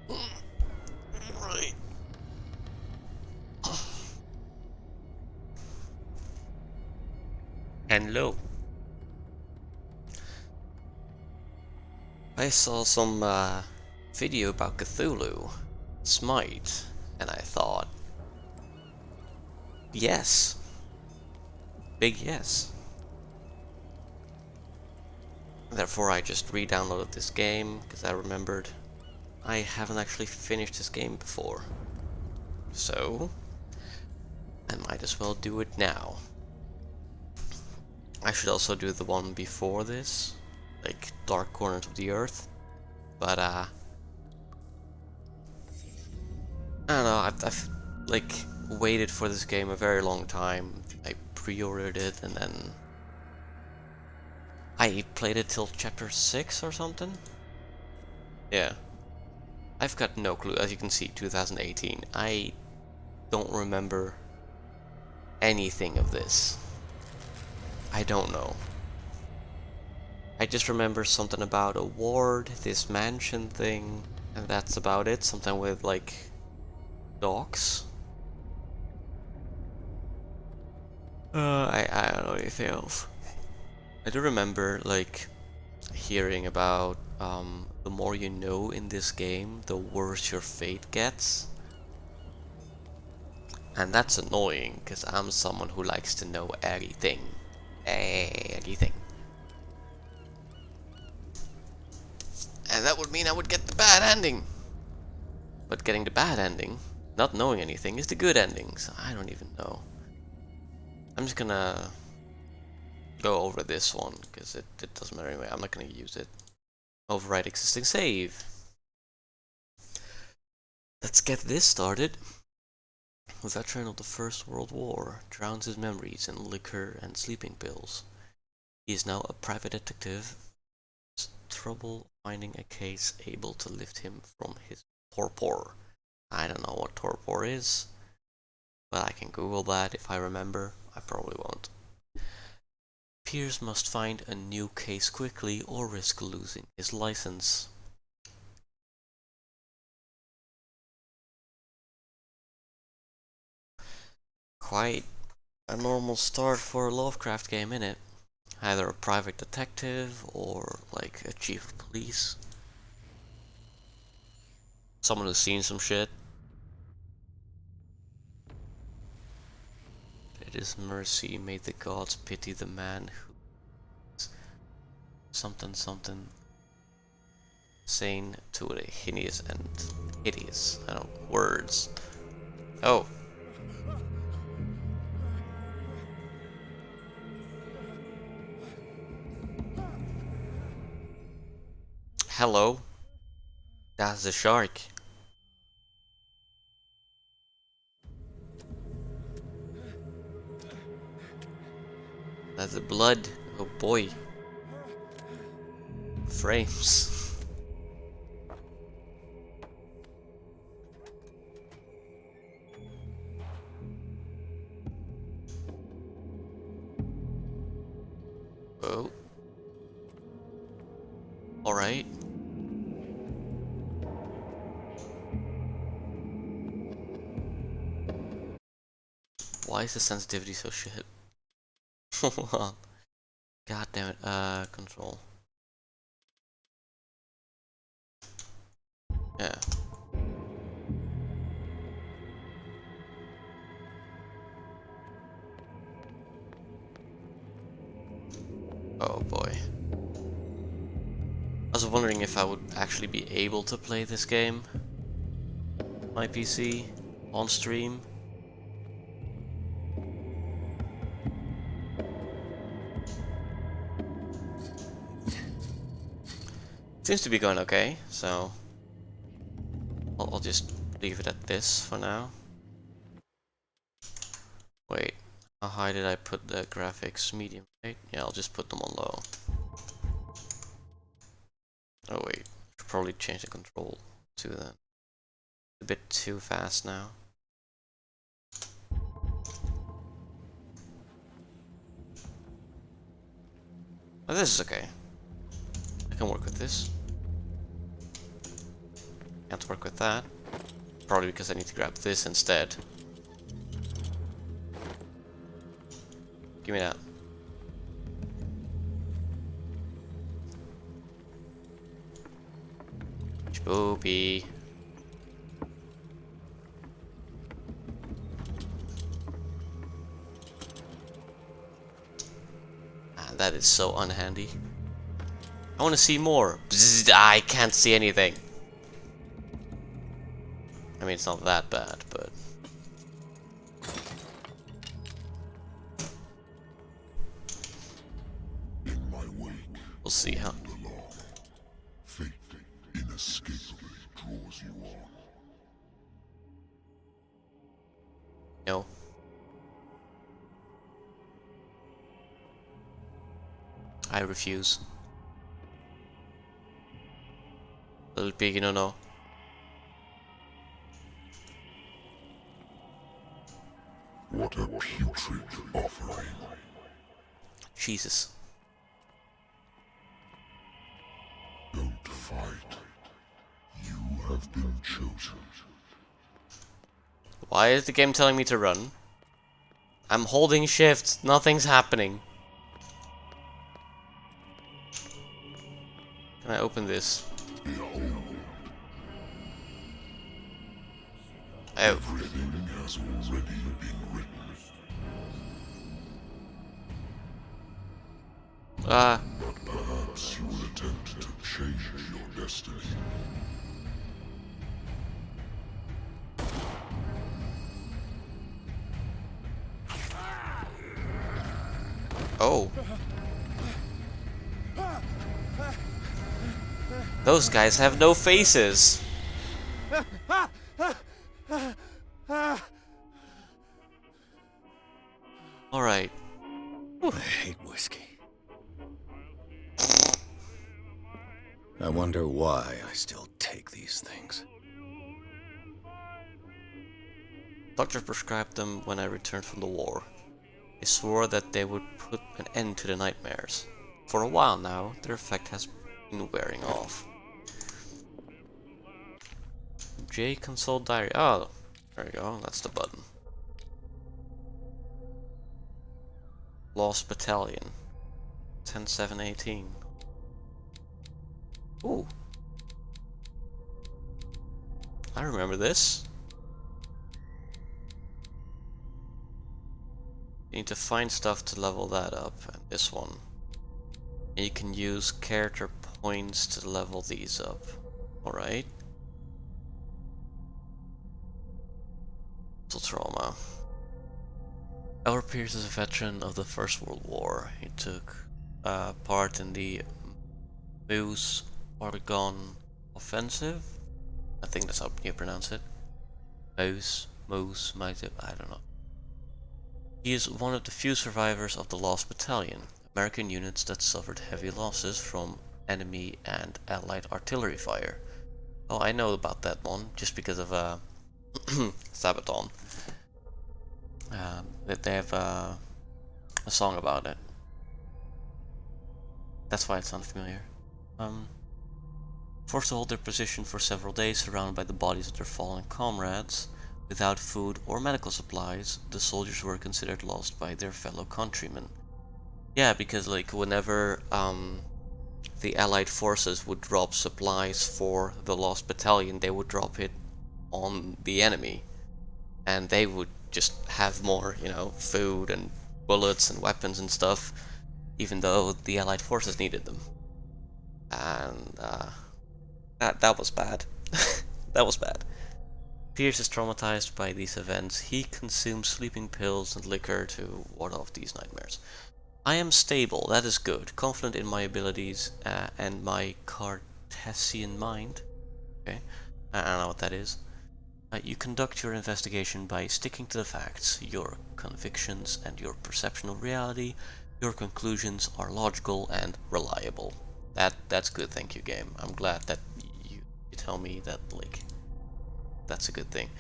Right. Hello. I saw some video about Cthulhu, Smite, and I thought, yes, big yes. Therefore, I just re-downloaded this game because I remembered I haven't actually finished this game before. So, I might as well do it now. I should also do the one before this, like Dark Corners of the Earth. But I don't know. I've like waited for this game a very long time. I pre-ordered it and then I played it till chapter 6 or something. Yeah. I've got no clue. As you can see, 2018. I don't remember anything of this. I don't know. I just remember something about a ward, this mansion thing, and that's about it. Something with like dogs. I don't know anything else. I do remember like hearing about the more you know in this game, the worse your fate gets. And that's annoying, because I'm someone who likes to know everything. Everything. And that would mean I would get the bad ending. But getting the bad ending, not knowing anything, is the good ending, so I don't even know. I'm just gonna go over this one, because it doesn't matter anyway. I'm not gonna use it. Override existing save. Let's get this started. A veteran of the First World War drowns his memories in liquor and sleeping pills. He is now a private detective. Trouble finding a case able to lift him from his torpor. I don't know what torpor is, but I can Google that if I remember. I probably won't. Pierce must find a new case quickly or risk losing his license. Quite a normal start for a Lovecraft game, innit? Either a private detective or like a chief of police. Someone who's seen some shit. It is mercy, may the gods pity the man who something something sane to a hideous and hideous. I don't words. Oh. Hello. That's the shark. That's the blood. Oh boy. Frames. Oh. Alright. Why is the sensitivity so shit? God damn it. Control. Yeah. Oh boy. I was wondering if I would actually be able to play this game on my PC on stream. Seems to be going okay, so I'll just leave it at this for now. Wait, how high did I put the graphics? Medium, right? Yeah, I'll just put them on low. Oh wait, should probably change the control to that. A bit too fast now. Oh, this is okay. I can work with this. Can't work with that. Probably because I need to grab this instead. Give me that. Spoopy. Ah, that is so unhandy. I want to see more. Bzzz, I can't see anything. I mean, it's not that bad, but... We'll see how... Fate inescapably draws you on. No. I refuse. Little piggy, no. What a putrid offering. Jesus. Don't fight. You have been chosen. Why is the game telling me to run? I'm holding shift. Nothing's happening. Can I open this? Behold, Oh. everything has already been written. But perhaps you will attempt to change your destiny. Oh. Those guys have no faces. Alright. I hate whiskey. I wonder why I still take these things. Doctor prescribed them when I returned from the war. They swore that they would put an end to the nightmares. For a while now, their effect has been wearing off. J consult diary. Oh, there we go. That's the button. Lost Battalion. 10-7-18. Ooh. I remember this. You need to find stuff to level that up. And this one. And you can use character points to level these up. Alright. Trauma. Our Pierce is a veteran of the First World War. He took part in the Meuse Argonne Offensive. I think that's how you pronounce it. Meuse, I don't know. He is one of the few survivors of the Lost Battalion, American units that suffered heavy losses from enemy and allied artillery fire. Oh, I know about that one, just because of Sabaton. That they have a song about it. That's why it sounds familiar. Forced to hold their position for several days, surrounded by the bodies of their fallen comrades, without food or medical supplies, the soldiers were considered lost by their fellow countrymen. Yeah, because like whenever the Allied forces would drop supplies for the Lost Battalion, they would drop it on the enemy, and they would just have more, you know, food and bullets and weapons and stuff, even though the Allied forces needed them. And that was bad. That was bad. Pierce is traumatized by these events. He consumes sleeping pills and liquor to ward off these nightmares. I am stable, that is good. Confident in my abilities and my Cartesian mind. Okay, I don't know what that is. You conduct your investigation by sticking to the facts, your convictions, and your perception of reality. Your conclusions are logical and reliable. That's good, thank you, game. I'm glad that you tell me that, like, that's a good thing.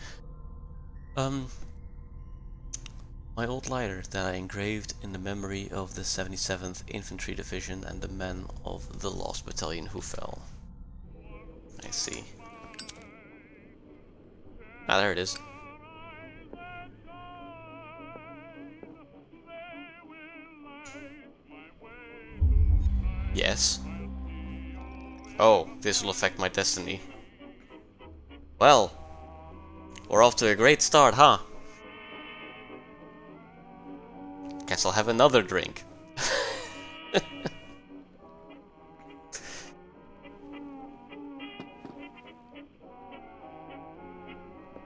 My old lighter that I engraved in the memory of the 77th Infantry Division and the men of the Lost Battalion who fell. I see. Ah, there it is. Yes. Oh, this will affect my destiny. Well, we're off to a great start, huh? Guess I'll have another drink.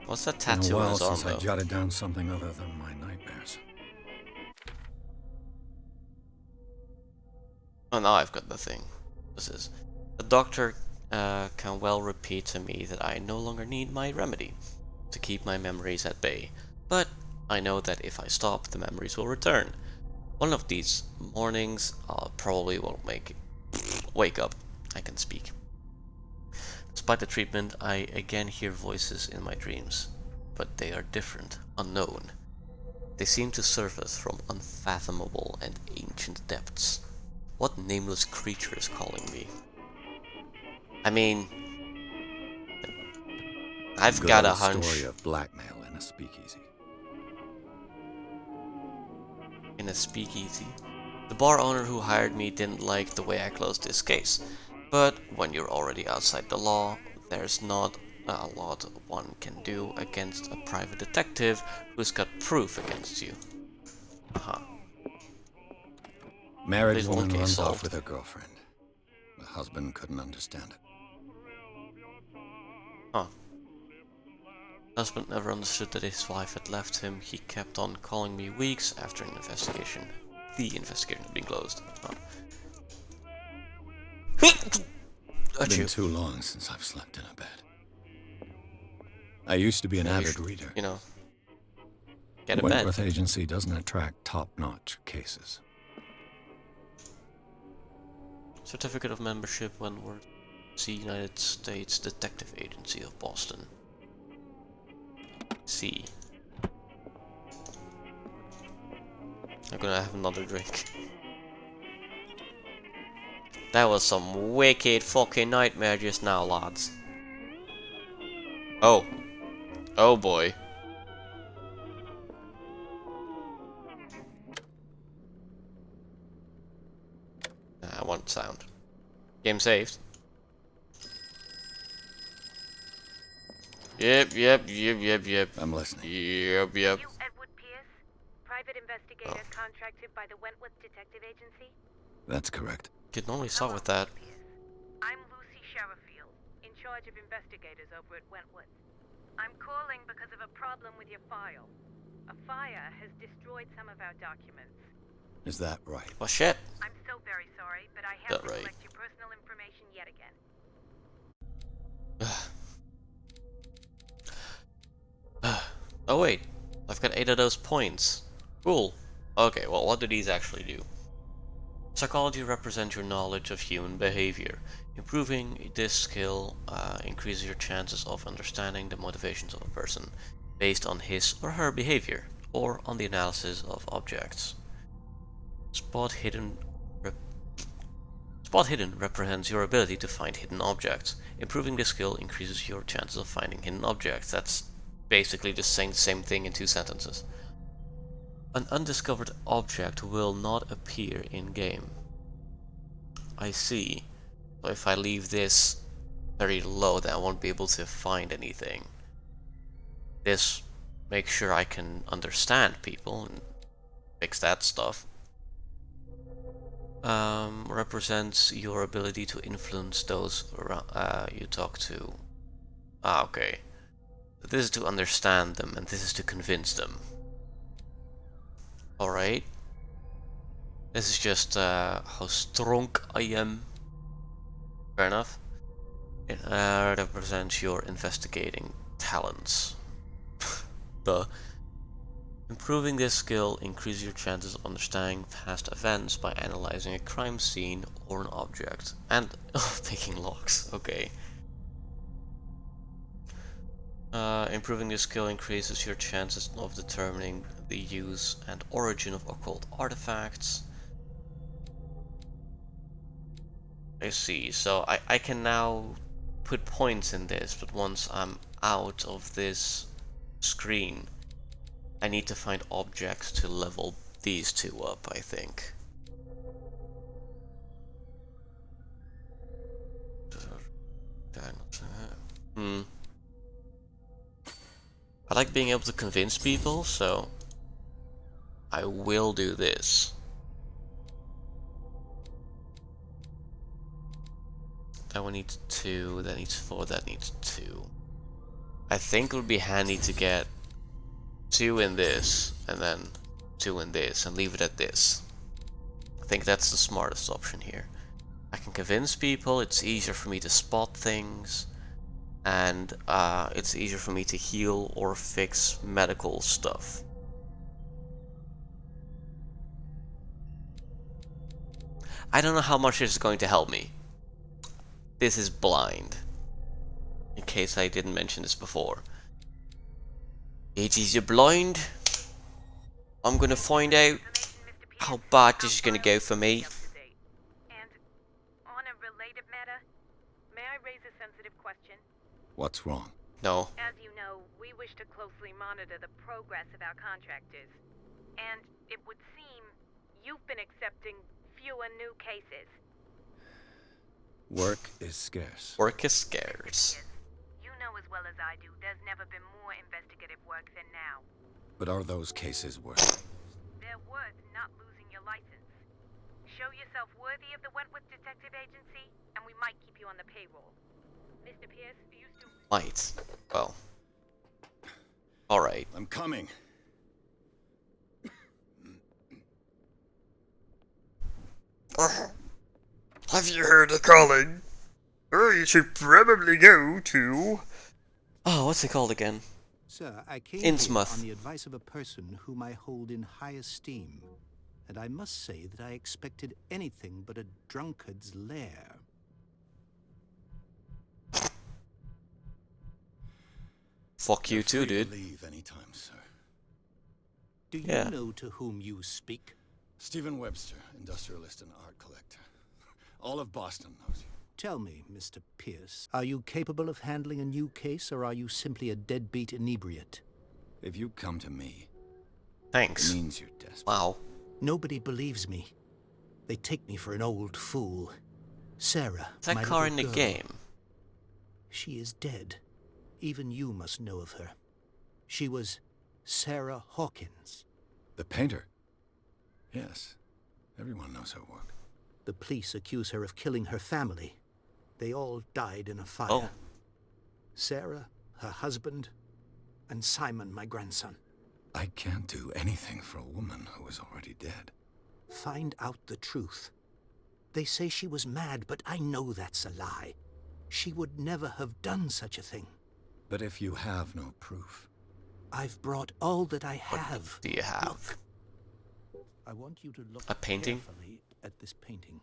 What's that It's been a tattoo on while his arm, since I though? jotted down something other than my nightmares. Oh, now I've got the thing. This is... The doctor can well repeat to me that I no longer need my remedy to keep my memories at bay. But I know that if I stop, the memories will return. One of these mornings, I probably won't wake up. I can speak. Despite the treatment, I again hear voices in my dreams, but they are different, unknown. They seem to surface from unfathomable and ancient depths. What nameless creature is calling me? I mean, I've Good got a old story hunch. of blackmail in a speakeasy. In a speakeasy. The bar owner who hired me didn't like the way I closed this case. But when you're already outside the law, there's not a lot one can do against a private detective who's got proof against you. Huh. At Married least one woman case runs off solved. with her girlfriend. The husband couldn't understand it. Huh. Husband never understood that his wife had left him. He kept on calling me weeks after an investigation. The investigation had been closed. Huh. Been Achoo. too long since I've slept in a bed. I used to be an Maybe you avid should, reader. Get The a bed. Wentworth Agency doesn't attract top-notch cases. Certificate of membership Wentworth United States Detective Agency of Boston. C. I'm gonna have another drink. That was some wicked fucking nightmare just now, lads. Oh. Oh boy. I want sound. Game saved. Yep. I'm listening. Yep. You Edward Pierce, private investigator Oh. contracted by the Wentworth Detective Agency? That's correct. Could normally start Hello, with that. Mr. Pierce. I'm Lucy Sherifield, in charge of investigators over at Wentworth. I'm calling because of a problem with your file. A fire has destroyed some of our documents. Is that right? Oh shit. I'm so very sorry, but I That have to right. collect your personal information yet again. Oh wait. I've got 8 of those points. Cool. Okay, well what do these actually do? Psychology represents your knowledge of human behavior. Improving this skill increases your chances of understanding the motivations of a person based on his or her behavior, or on the analysis of objects. Spot Hidden Spot Hidden represents your ability to find hidden objects. Improving this skill increases your chances of finding hidden objects. That's basically just saying the same thing in 2 sentences. An undiscovered object will not appear in-game. I see. So if I leave this very low, then I won't be able to find anything. This makes sure I can understand people and fix that stuff. Represents your ability to influence those around, you talk to. Ah, okay. This is to understand them, and this is to convince them. Alright. This is just how strong I am. Fair enough. It represents your investigating talents. The improving this skill increases your chances of understanding past events by analyzing a crime scene or an object. And taking logs. Okay. Improving this skill increases your chances of determining the use and origin of occult artifacts. I see. So I can now put points in this, but once I'm out of this screen. I need to find objects to level these two up, I think. I like being able to convince people, so I will do this. That one needs 2, that needs 4, that needs 2. I think it would be handy to get 2 in this, and then 2 in this, and leave it at this. I think that's the smartest option here. I can convince people, it's easier for me to spot things, and it's easier for me to heal or fix medical stuff. I don't know how much this is going to help me. This is blind. In case I didn't mention this before. It is a blind. I'm gonna find out how bad this is gonna go for me. And on a related matter, may I raise a sensitive question? What's wrong? No. As you know, we wish to closely monitor the progress of our contractors. And it would seem you've been accepting fewer new cases. Work is scarce. Work is scarce. You know as well as I do, there's never been more investigative work than now. But are those cases worth? They're worth not losing your license. Show yourself worthy of the Wentworth Detective Agency, and we might keep you on the payroll. Mr. Pierce, you still... Might. Well. Alright. I'm coming. Have you heard the calling? Oh, you should probably go to... Oh, what's it called again? Sir, I came Innsmouth. here on the advice of a person whom I hold in high esteem, and I must say that I expected anything but a drunkard's lair. Fuck you You're too, free to dude. leave anytime, sir. Do you Yeah. know to whom you speak? Stephen Webster, industrialist and art collector. All of Boston knows you. Tell me, Mr. Pierce, are you capable of handling a new case, or are you simply a deadbeat inebriate? If you come to me, Thanks. it means you're desperate. Wow. Nobody believes me. They take me for an old fool. Sarah, Is that my car little in the girl, game? she is dead. Even you must know of her. She was Sarah Hawkins. The painter? Yes. Everyone knows her work. The police accuse her of killing her family. They all died in a fire. Oh. Sarah, her husband, and Simon, my grandson. I can't do anything for a woman who is already dead. Find out the truth. They say she was mad, but I know that's a lie. She would never have done such a thing. But if you have no proof... I've brought all that I What have. do you have? Look, I want you to look A painting? carefully at this painting.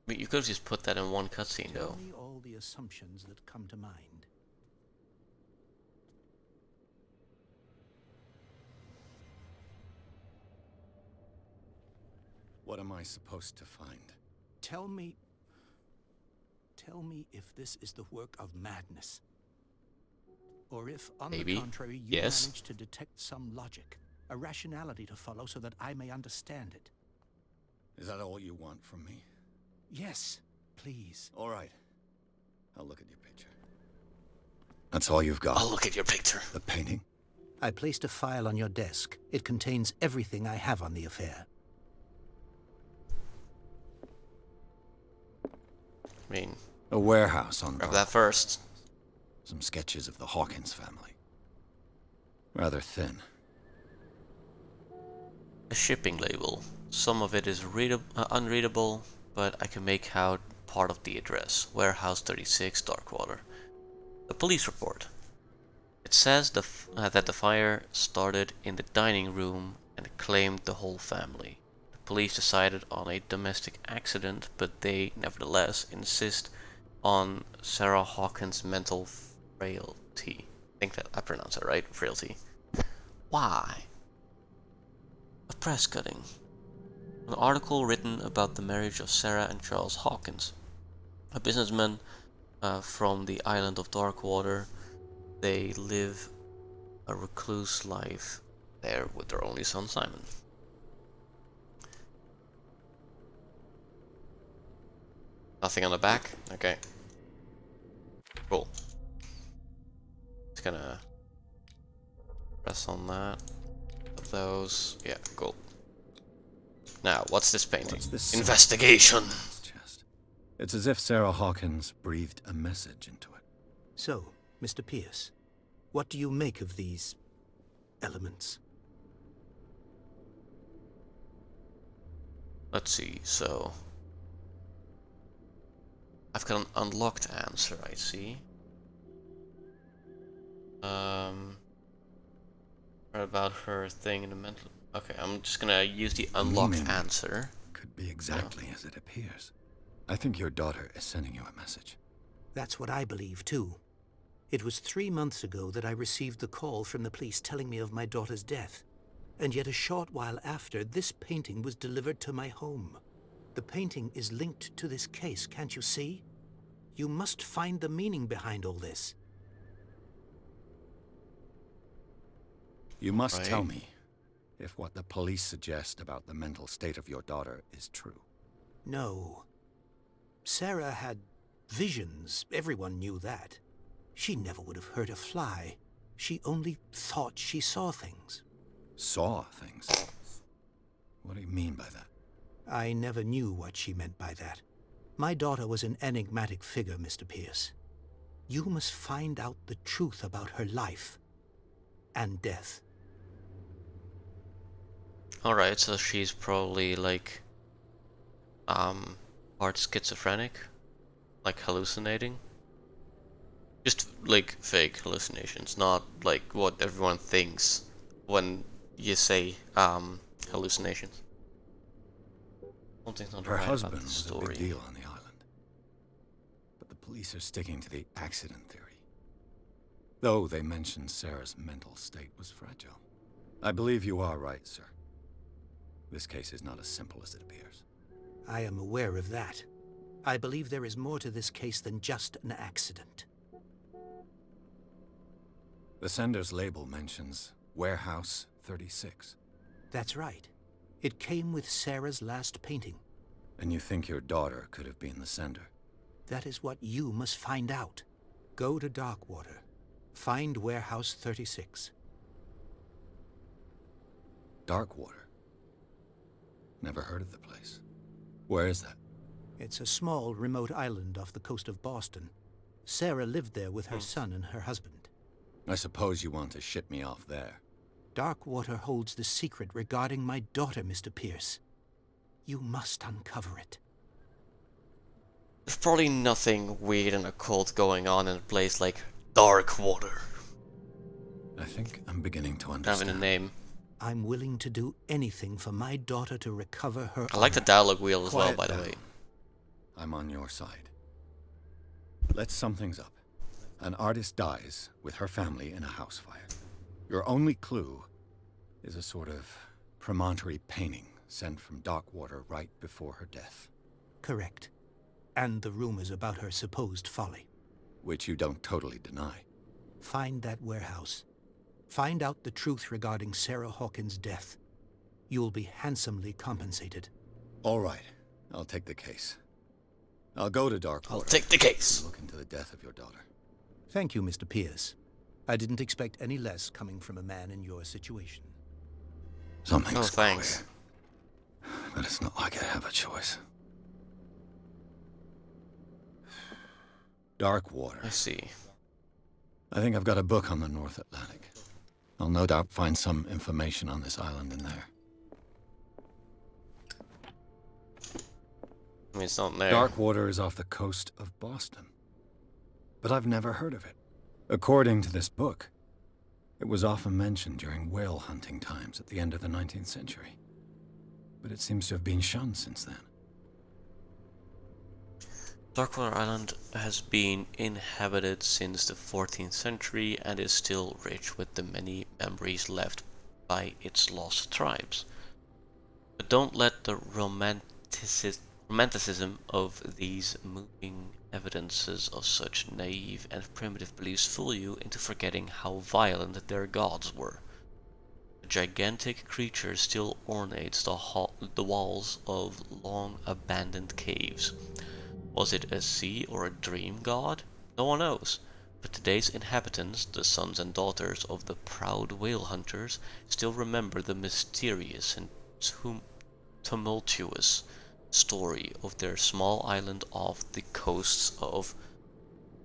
I mean, you could have just put that in one cutscene, Tell though. me all the assumptions that come to mind. What am I supposed to find? Tell me if this is the work of madness. Or if, on Maybe. the contrary, you Yes. manage to detect some logic, a rationality to follow so that I may understand it. Is that all you want from me? Yes, please. All right. I'll look at your picture. That's all you've got? I'll look at your picture. The painting? I placed a file on your desk. It contains everything I have on the affair. I mean, A warehouse on grab Broad- that first. Some sketches of the Hawkins family. Rather thin. A shipping label. Some of it is unreadable, but I can make out part of the address. Warehouse 36, Darkwater. A police report. It says that the fire started in the dining room and claimed the whole family. The police decided on a domestic accident, but they nevertheless insist on Sarah Hawkins' mental frailty. I think that I pronounced that right, frailty. Why? A press cutting. An article written about the marriage of Sarah and Charles Hawkins, a businessman from the island of Darkwater. They live a recluse life there with their only son Simon. Nothing on the back? Okay. Cool. Just gonna press on that. Of those. Yeah, cool. Now, what's this painting? What's this Investigation! chest? It's as if Sarah Hawkins breathed a message into it. So, Mr. Pierce, what do you make of these elements? Let's see, so... I've got an unlocked answer, I see. What about her thing in the mental... Okay, I'm just gonna use the unlocked Meaning answer. could be exactly as it appears. I think your daughter is sending you a message. That's what I believe, too. It was 3 months ago that I received the call from the police telling me of my daughter's death. And yet a short while after, this painting was delivered to my home. The painting is linked to this case, can't you see? You must find the meaning behind all this. You must Right. tell me if what the police suggest about the mental state of your daughter is true. No. Sarah had visions. Everyone knew that. She never would have hurt a fly. She only thought she saw things. Saw things? What do you mean by that? I never knew what she meant by that. My daughter was an enigmatic figure, Mr. Pierce. You must find out the truth about her life and death. Alright, so she's probably like... part schizophrenic? Like hallucinating? Just like fake hallucinations, not like what everyone thinks when you say hallucinations. Something's not Her right husband about the was a story. big deal on the island. But the police are sticking to the accident theory. Though they mentioned Sarah's mental state was fragile. I believe you are right, sir. This case is not as simple as it appears. I am aware of that. I believe there is more to this case than just an accident. The sender's label mentions Warehouse 36. That's right. It came with Sarah's last painting. And you think your daughter could have been the sender? That is what you must find out. Go to Darkwater. Find Warehouse 36. Darkwater? Never heard of the place. Where is that? It's a small, remote island off the coast of Boston. Sarah lived there with her son and her husband. I suppose you want to ship me off there. Darkwater holds the secret regarding my daughter, Mr. Pierce. You must uncover it. There's probably nothing weird and occult going on in a place like Darkwater. I think I'm beginning to Having understand. a name. I'm willing to do anything for my daughter to recover her I like the honor. dialogue wheel as well, Quiet by the down. way. I'm on your side. Let's sum things up. An artist dies with her family in a house fire. Your only clue is a sort of promontory painting sent from Darkwater right before her death, Correct. And the rumors about her supposed folly. which you don't totally deny. Find that warehouse. Find out the truth regarding Sarah Hawkins' death. You'll be handsomely compensated. All right, I'll take the case. I'll go to Darkwater. I'll take the case. and look into the death of your daughter. Thank you, Mr. Pierce. I didn't expect any less coming from a man in your situation. Something's Oh, thanks. queer, but it's not like I have a choice. Darkwater. I see. I think I've got a book on the North Atlantic. I'll no doubt find some information on this island in there. I mean, it's not there. Darkwater is off the coast of Boston. But I've never heard of it. According to this book, it was often mentioned during whale hunting times at the end of the 19th century. But it seems to have been shunned since then. Darkwater Island has been inhabited since the 14th century and is still rich with the many memories left by its lost tribes. But don't let the romanticism of these moving evidences of such naive and primitive beliefs fool you into forgetting how violent their gods were. A gigantic creature still ornates the walls of long abandoned caves. Was it a sea or a dream god? No one knows. But today's inhabitants, the sons and daughters of the proud whale hunters, still remember the mysterious and tumultuous story of their small island off the coasts of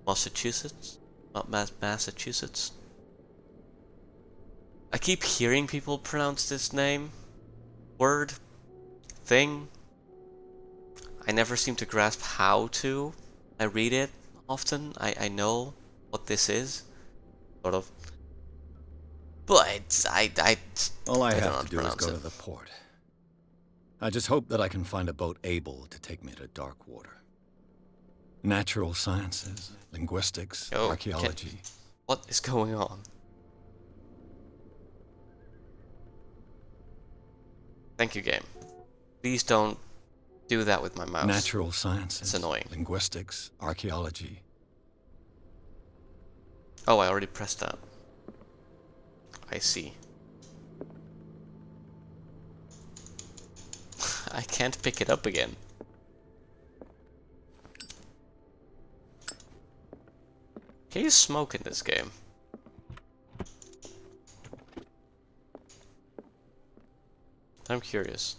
Massachusetts? Massachusetts? I keep hearing people pronounce this name, word, thing. I never seem to grasp how to. I read it often. I know what this is, sort of. But All I I don't know have how to to do is pronounce go it. to the port. I just hope that I can find a boat able to take me to dark water. Natural sciences, linguistics, Oh, archaeology. what is going on? Thank you, game. Please don't do that with my mouse. Natural sciences, It's annoying. linguistics, archaeology. Oh, I already pressed that. I see. I can't pick it up again. Can you smoke in this game? I'm curious.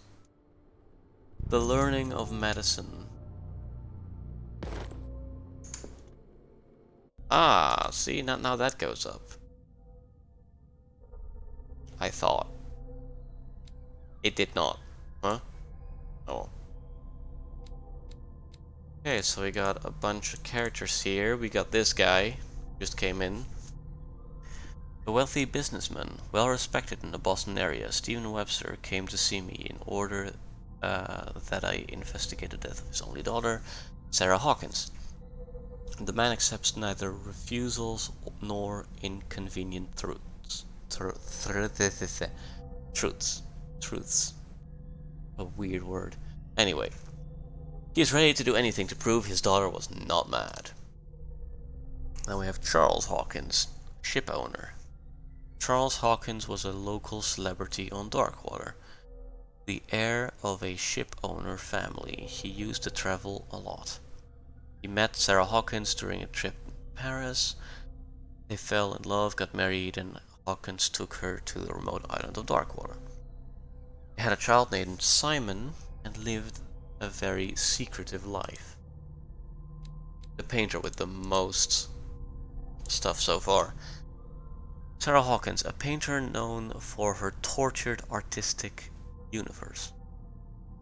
The learning of medicine. Ah, see, now that goes up. I thought. It did not. Huh? Oh. Okay, so we got a bunch of characters here. We got this guy, just came in. A wealthy businessman, well respected in the Boston area, Stephen Webster, came to see me in order that I investigate the death of his only daughter, Sarah Hawkins. The man accepts neither refusals nor inconvenient truths. Truths. A weird word. Anyway, he is ready to do anything to prove his daughter was not mad. Now we have Charles Hawkins, ship owner. Charles Hawkins was a local celebrity on Darkwater. The heir of a ship owner family, he used to travel a lot. He met Sarah Hawkins during a trip in Paris. They fell in love, got married, and Hawkins took her to the remote island of Darkwater. They had a child named Simon and lived a very secretive life. The painter with the most stuff so far. Sarah Hawkins, a painter known for her tortured artistic universe.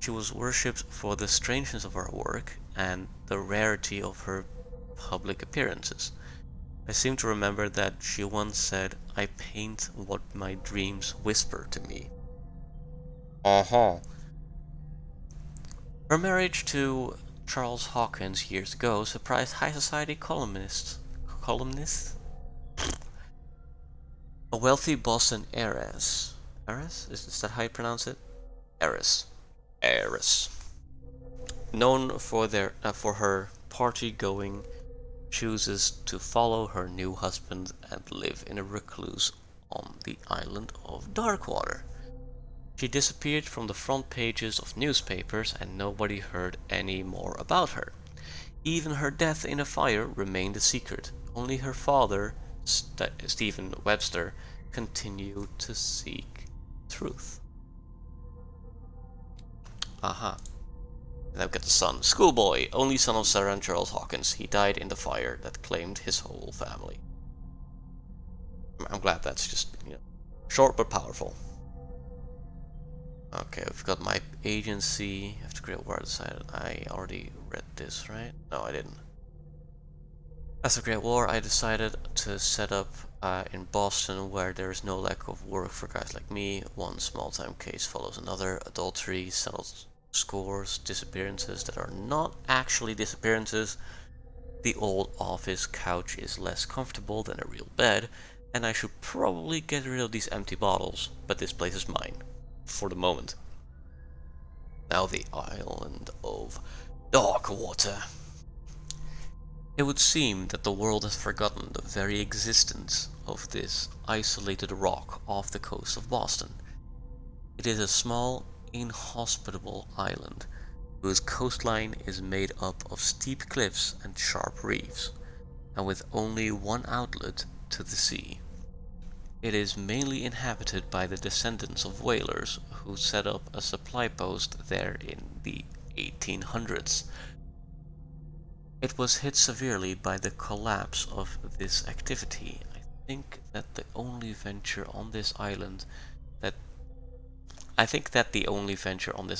She was worshipped for the strangeness of her work and the rarity of her public appearances. I seem to remember that she once said, "I paint what my dreams whisper to me." Uh-huh. Her marriage to Charles Hawkins years ago surprised high society columnists. A wealthy Boston heiress. Heiress? Is that how you pronounce it? Heiress. Heiress. Known for her party-going, chooses to follow her new husband and live in a recluse on the island of Darkwater. She disappeared from the front pages of newspapers and nobody heard any more about her. Even her death in a fire remained a secret. Only her father, Stephen Webster, continued to seek truth. Aha. And I've got the son. Schoolboy, only son of Sarah and Charles Hawkins. He died in the fire that claimed his whole family. I'm glad that's just, short but powerful. Okay, we've got my agency. Have to create where I decided. I already read this, right? No, I didn't. As a Great War, I decided to set up in Boston, where there is no lack of work for guys like me. One small-time case follows another. Adultery, settled scores, disappearances that are not actually disappearances. The old office couch is less comfortable than a real bed, and I should probably get rid of these empty bottles, but this place is mine. For the moment. Now the island of Darkwater. It would seem that the world has forgotten the very existence of this isolated rock off the coast of Boston. It is a small, inhospitable island whose coastline is made up of steep cliffs and sharp reefs, and with only one outlet to the sea. It is mainly inhabited by the descendants of whalers who set up a supply post there in the 1800s. It was hit severely by the collapse of this activity. That I think that the only venture on this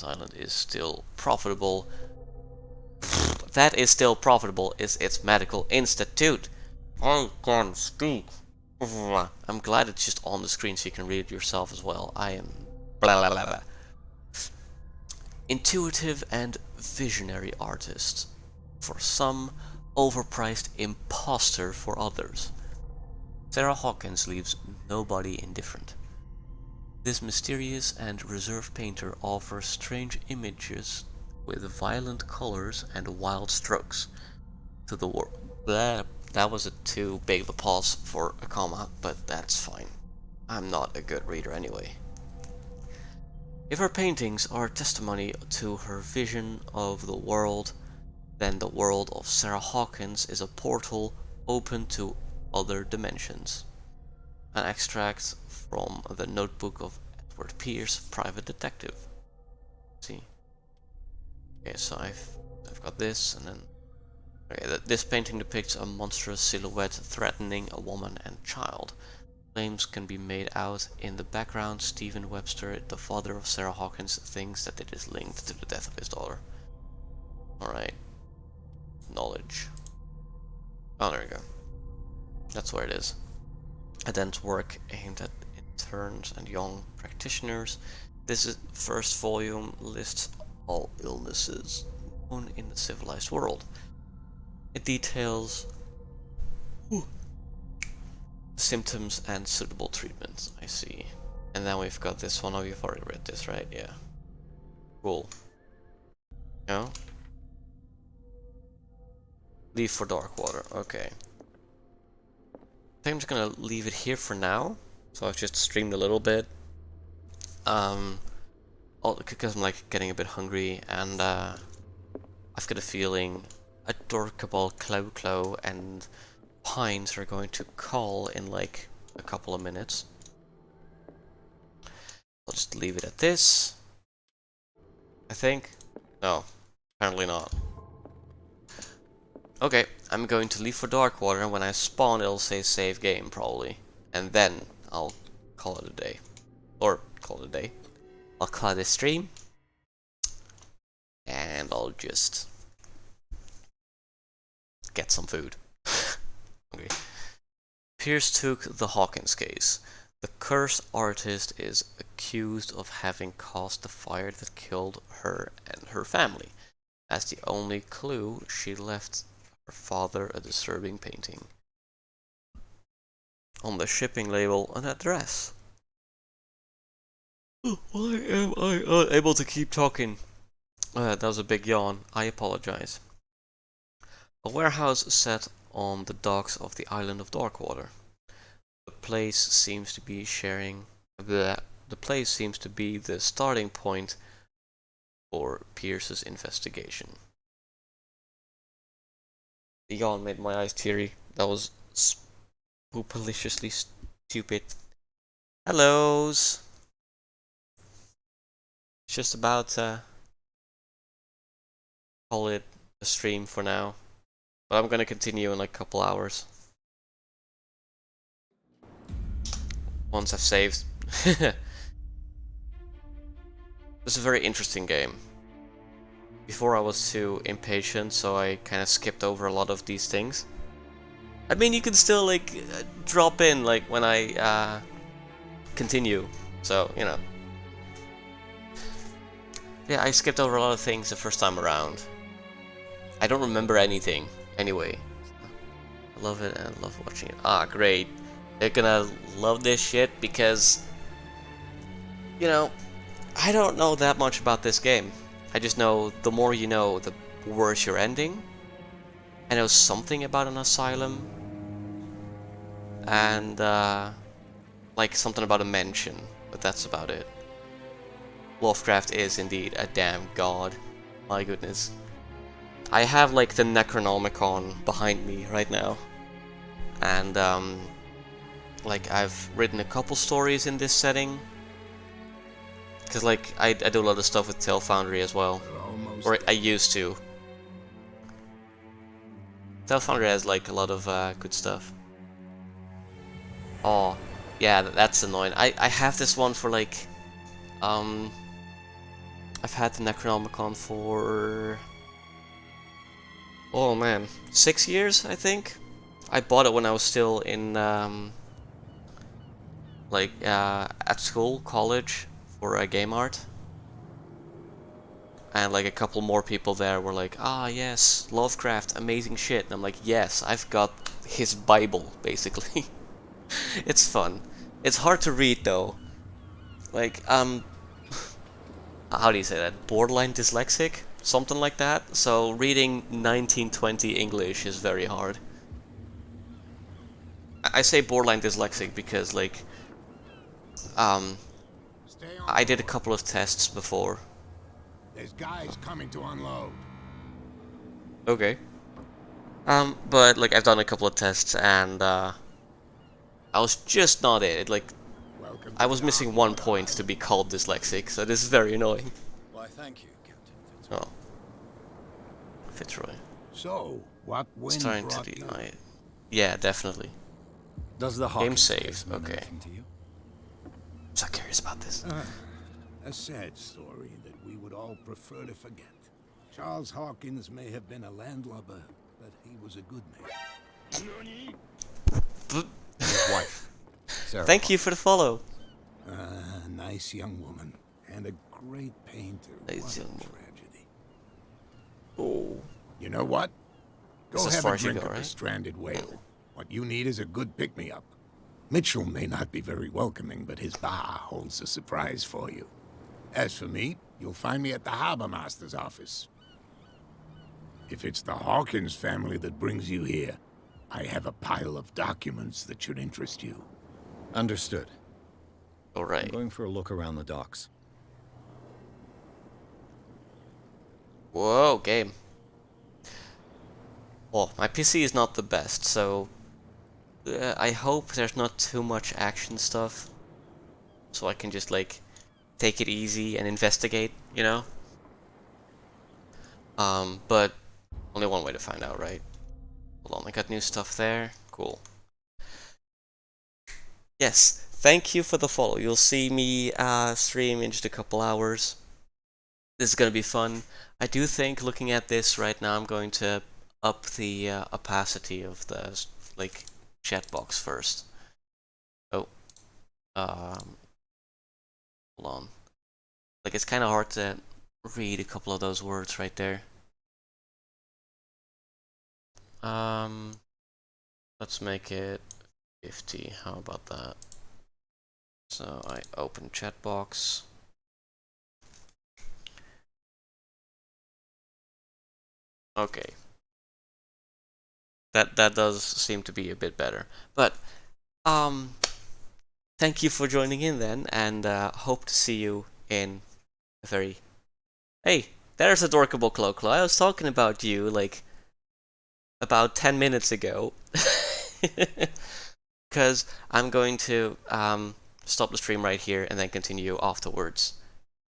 island is still profitable. That is still profitable is its medical institute. I can speak. I'm glad it's just on the screen so you can read it yourself as well. I am blah blah blah blah. Intuitive and visionary artist for some, overpriced imposter for others. Sarah Hawkins leaves nobody indifferent. This mysterious and reserved painter offers strange images with violent colors and wild strokes to the world. That was a too big of a pause for a comma, but that's fine. I'm not a good reader anyway. If her paintings are testimony to her vision of the world, then the world of Sarah Hawkins is a portal open to other dimensions. An extract from the notebook of Edward Pierce, private detective. See? Okay, so I've got this, and then okay, this painting depicts a monstrous silhouette threatening a woman and child. Flames can be made out in the background. Stephen Webster, the father of Sarah Hawkins, thinks that it is linked to the death of his daughter. Alright. Knowledge. Oh, there we go. That's where it is. Adam's work aimed at interns and young practitioners. This first volume lists all illnesses known in the civilized world. It details symptoms and suitable treatments. I see. And then we've got this one. Oh, you've already read this, right? Yeah. Cool. No? Leave for dark water. Okay. I think I'm just gonna leave it here for now. So I've just streamed a little bit. Because I'm like getting a bit hungry, and I've got a feeling Adorkable Clo and Pines are going to call in like a couple of minutes. I'll just leave it at this. I think. No, apparently not. Okay, I'm going to leave for Darkwater, and when I spawn it'll say save game probably. And then I'll call it a day. Or call it a day. I'll call it a stream. And I'll just get some food. Okay. Pierce took the Hawkins case. The cursed artist is accused of having caused the fire that killed her and her family. As the only clue, she left her father a disturbing painting. On the shipping label, an address. Why am I unable to keep talking? That was a big yawn. I apologize. A warehouse set on the docks of the island of Darkwater. The place seems to be the starting point for Pierce's investigation. The yawn made my eyes teary. That was spoopaliciously stupid. Hellos. Just about to call it a stream for now, but I'm gonna continue in like a couple hours once I've saved. This is a very interesting game. Before I was too impatient, so I kind of skipped over a lot of these things. I mean, you can still like drop in like when I continue, so you know. Yeah, I skipped over a lot of things the first time around. I don't remember anything, anyway. I love it and love watching it. Ah, great. They're gonna love this shit because, you know, I don't know that much about this game. I just know the more you know, the worse your ending. I know something about an asylum, and like something about a mansion, but that's about it. Lovecraft is indeed a damn god. My goodness. I have like the Necronomicon behind me right now, and like I've written a couple stories in this setting, because like I do a lot of stuff with Tale Foundry as well, or I used to. Tale Foundry has like a lot of good stuff. Oh, yeah, that's annoying. I have this one for like, I've had the Necronomicon for, oh man, 6 years I think. I bought it when I was still in like at school, college, for game art, and like a couple more people there were like, ah yes, Lovecraft, amazing shit. And I'm like, yes, I've got his Bible basically. It's fun. It's hard to read though. Like how do you say that? Borderline dyslexic, something like that. So reading 1920 English is very hard. I say borderline dyslexic because like I did a couple of tests before. There's guys coming to unload. Okay. But like I've done a couple of tests and I was just not it. Like Welcome I to was the missing Dark 1 Water point to Island. be called dyslexic, so this is very annoying. Why, thank you, Captain Fitzroy. Oh, Fitzroy. So, what wind Starting to brought you? deny it. Yeah, definitely. Does the Game Hawkins save, case mean okay. anything to you? I'm so curious about this. A sad story that we would all prefer to forget. Charles Hawkins may have been a landlubber, but he was a good man. His wife, Sarah. Thank you for the follow. A nice young woman, and a great painter. Nice What a young woman. tragedy. Oh. You know what? Go That's as have far a as you drink go, of the right? stranded whale. What you need is a good pick-me-up. Mitchell may not be very welcoming, but his bar holds a surprise for you. As for me, you'll find me at the harbor master's office. If it's the Hawkins family that brings you here, I have a pile of documents that should interest you. Understood. I'm Alright. going for a look around the docks. Whoa, game. Well, my PC is not the best, so I hope there's not too much action stuff, so I can just like take it easy and investigate, you know? But only one way to find out, right? Hold on, I got new stuff there. Cool. Yes, thank you for the follow. You'll see me stream in just a couple hours. This is gonna be fun. I do think, looking at this right now, I'm going to up the opacity of the like chat box first. Oh, hold on. Like it's kind of hard to read a couple of those words right there. Let's make it 50. How about that? So I open chat box. Okay. That does seem to be a bit better. But thank you for joining in then, and hope to see you in a very... Hey, there's Adorkable Clo-Clo. I was talking about you like about 10 minutes ago. Because I'm going to stop the stream right here and then continue afterwards,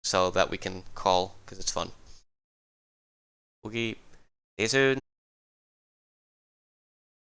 so that we can call, because it's fun. Okay, see you soon.